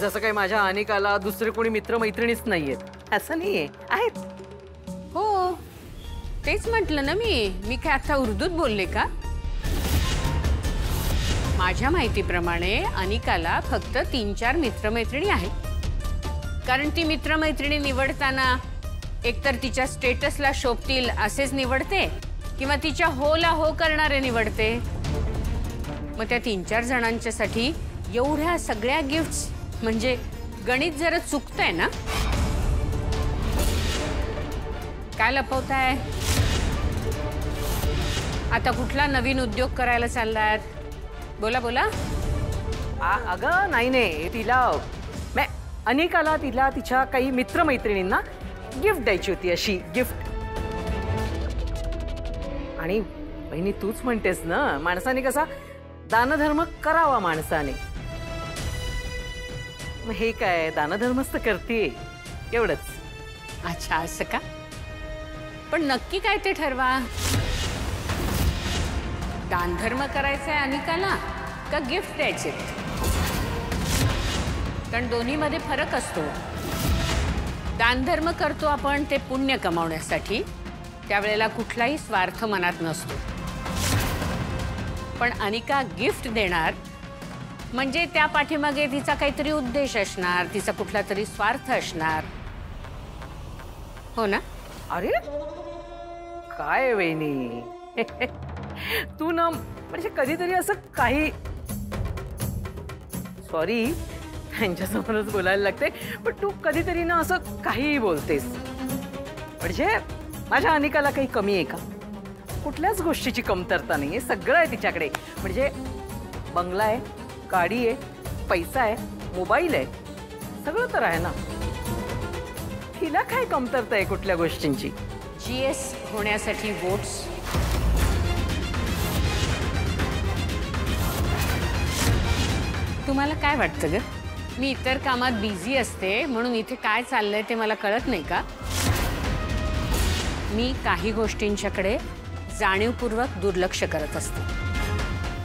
जसं काही माझ्या अनिकाला दुसरे कोणी मित्रमैत्रिणीच नाहीयेत असं नाहीये, आहेत. हो तेच म्हटलं ना मी काय आता उर्दूत बोलले का? माझ्या माहितीप्रमाणे अनिकाला फक्त 3-4 मित्रमैत्रिणी आहेत. कारण ती मित्रमैत्रिणी निवडताना एकतर तिच्या स्टेटसला शोभतील असेच निवडते किंवा तिच्या होला हो करणारे निवडते. मग त्या 3-4 जणांच्यासाठी एवढ्या सगळ्या गिफ्ट्स म्हणजे गणित जरा चुकतंय ना? काय लपवताय? आता कुठला नवीन उद्योग करायला चाललात? बोला बोला. अगं नाही तिला अनिकाला तिला तिच्या काही मित्रमैत्रिणींना गिफ्ट द्यायची होती, अशी गिफ्ट. आणि बहिणी तूच म्हणतेस ना माणसाने कसा दानधर्म करावा माणसाने. मग हे काय दानधर्मच तर करते एवढंच. अच्छा असं का? पण नक्की काय ते ठरवा. दानधर्म करायचा आहे अनिकाला का गिफ्ट द्यायचे? कारण दोन्हीमध्ये फरक असतो. दानधर्म करतो आपण ते पुण्य कमावण्यासाठी, त्यावेळेला कुठलाही स्वार्थ मनात नसतो. पण अनिका गिफ्ट देणार म्हणजे त्या पाठीमागे तिचा काहीतरी उद्देश असणार, तिचा कुठला तरी स्वार्थ असणार. हो ना? अरे काय वहिनी तू ना म्हणजे कधीतरी असं काही, सॉरी त्यांच्यासमोरच बोलायला लागते, पण तू कधीतरी ना असं काहीही बोलतेस. म्हणजे माझ्या अनिकाला काही कमी आहे का? कुठल्याच गोष्टीची कमतरता नाहीये, सगळं आहे तिच्याकडे. म्हणजे बंगला आहे, गाडी आहे, पैसा आहे, मोबाईल आहे, सगळं तर आहे ना. तिला काय कमतरता आहे कुठल्या गोष्टींची? GS होण्यासाठी वोट्स, तुम्हाला काय वाटतं ग? मी इतर कामात बिझी असते म्हणून इथे काय चाललंय ते मला कळत नाही का? मी काही गोष्टींच्याकडे जाणीवपूर्वक दुर्लक्ष करत असते.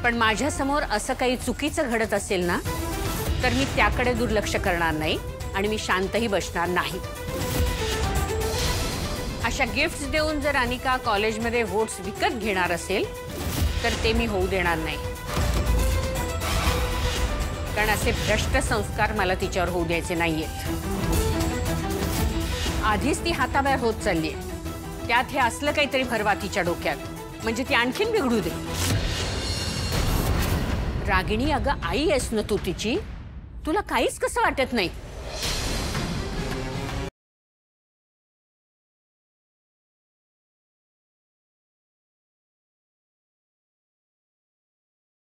पण माझ्या समोर असं काही चुकीचं घडत असेल ना तर मी त्याकडे दुर्लक्ष करणार नाही आणि मी शांतही बसणार नाही. अशा गिफ्ट्स देऊन जर अनिका कॉलेजमध्ये वोट्स विकत घेणार असेल तर ते मी होऊ देणार नाही. कारण असे भ्रष्ट संस्कार मला तिच्यावर होऊ द्यायचे नाहीयेत. आधीच ती हाताबाहेर होत चालली आहे, त्यात हे असलं काहीतरी भरवा तिच्या डोक्यात म्हणजे ती आणखीन बिघडू दे. रागिणी अगं आई आहेस ना तू तिची, तुला काहीच कसं वाटत नाही.